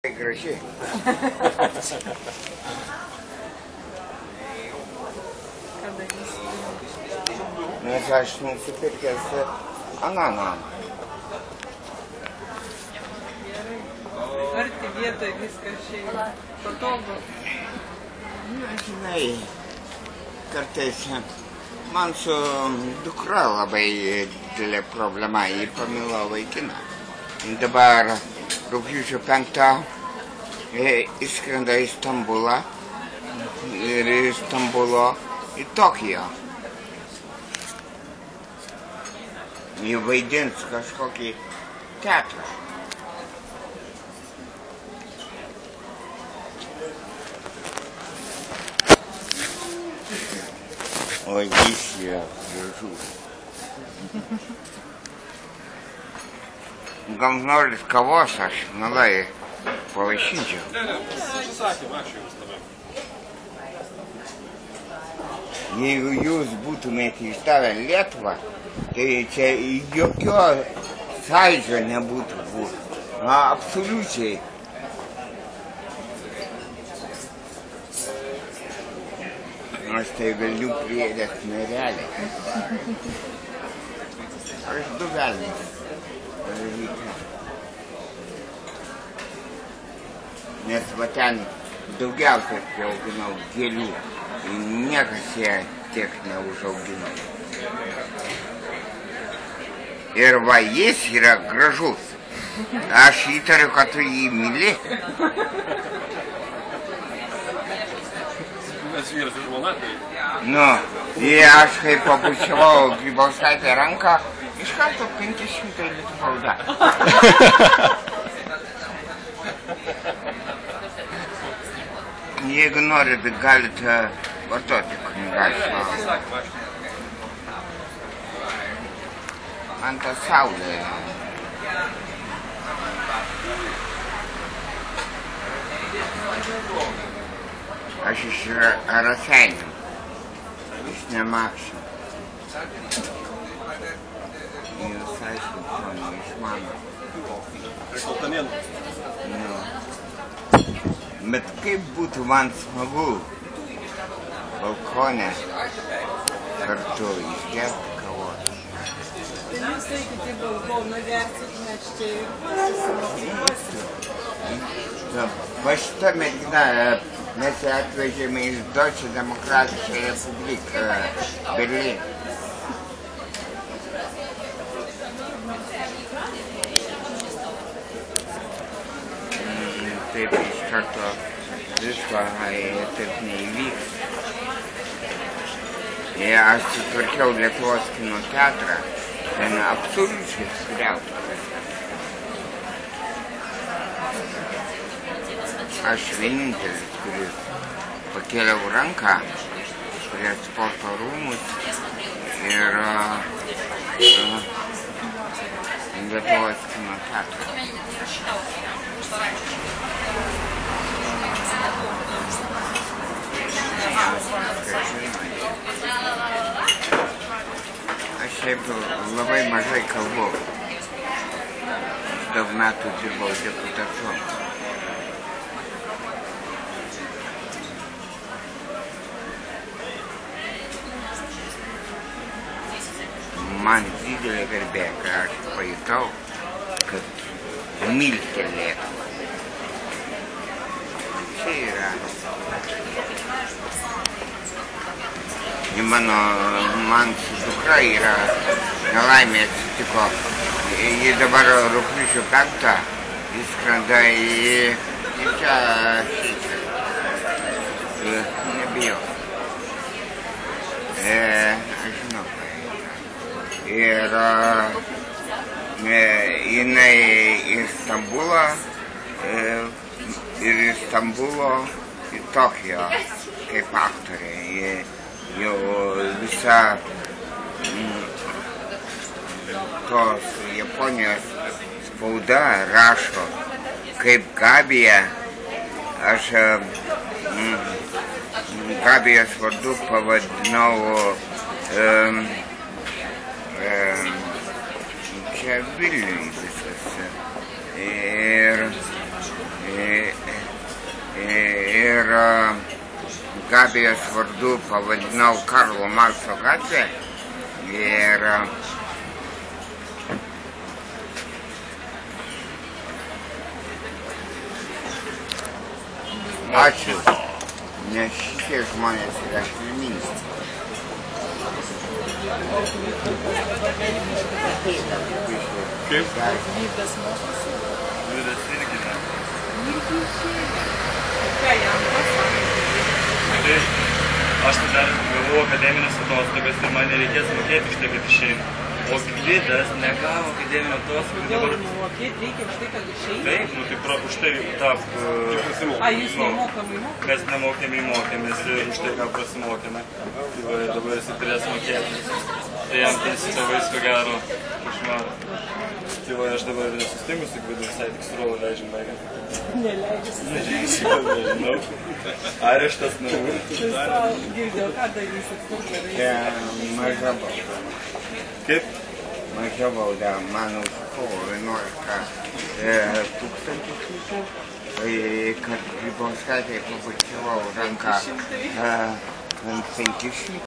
Gražiai. Nes aš nusipirkęs aną namą. Arti vietoj viskas šiaip patogu. Žinai, kartais man su dukra labai didelė problema, ji pamilo vaikiną. Dabar rugpjūčio 5 išskrenda į Stambulą ir iš Stambulo į Tokiją. Ji vaidins kažkokį teatrą. O jis yra gražus. Gal norit kavos, aš mielai pavaišinčiau. Ne, užsisakėm, ačiū Jums labai. Jeigu jūs būtumėte išdavę Lietuvą, tai čia jokio sąlyčio nebūtų buvę. Absoliučiai. Aš tai velnių priėdęs nerealiai. Aš du velnius. Nes va ten daugiausia auginau gėlių. Niekas ją tiek neužaugino. Ir va jis yra gražus. Aš įtariu, kad tu jį myli. Mes vyras ir žmona, tai... Nu, aš kai pabučiavau Grybauskaitę ranką, iš karto 500 litų bauda. Jeigu norit, galite vartoti kunigaikštį. Man ta saulė. Aš iš Raseinių, iš Nemakščių. Jūs aišku, iš mano. Iš Altanėnų. Bet kaip būtų man smagu balkone kartu išgerti kavos. Tai jūs eikite į balkoną, gersit, mes čia ir pasimokysim. Va šitą merginą mes ją atvežėme iš Deutsche Demokratische Republik Berlin. Taip iš karto visko taip neįvyks. Aš sutvarkiau Lietuvos kino teatrą, ten absoliučiai sugriauta. Aš vienintelis, kuris pakėliau ranką prie sporto rūmus ir Lietuvos kino teatrą. Aš šiaip labai mažai kalbu. Daug metų dirbau deputatu. Man didelė garbė, kai aš pajutau, kad mylite Lietuvą. Čia yra. Man su dukra yra nelaimė atsitiko. Ji dabar rugpjūčio 5 įskrenda į čia šitą. Nebijau. Aš žinau. Ir jinai iš Stambulo ir iš Stambulo į Tokiją kaip aktorė. Jau visa tos Japonijos spauda rašo kaip Gabija. Aš Gabijos vardu pavadinau čia Vilniuj viskas. Ir Gabijos vardu pavadinau Karlo Markso gatvę ir ačiū, nes šitie žmonės yra šelmingi. Kaip? Vydas mokosi. Vydas irgi ne. Irgi išėjo. Ką jam pasakė? Tai aš tada gavau akademinės atostogas ir man nereikės mokėti už tai, kad išeinu. O Gvidas negavo akademinio atostogų. Kodėl mokėti reikia už tai, kad išeina? Taip, nu tai už tai tą... Jūs nemokamai mokate? Mes nemokėmai mokėmės ir už tai ką prasimokėme. Tai va, dabar jis turės mokėti. Tai jam ten tėvais ko gero košmarą. Tai va, aš dabar nesustingu su Gvidu, visai tik su rolu leidžiam baigiant. Neleidžiu. Nežinau. Areštas namų. Tai savo girdėjau, ką darysit, kur darysit. Maža bauda. Kaip? Maža bauda, man užsikovo 11 tūkstančių šimtų, kad Grybauskaitei pabučiavau ranką ant 500.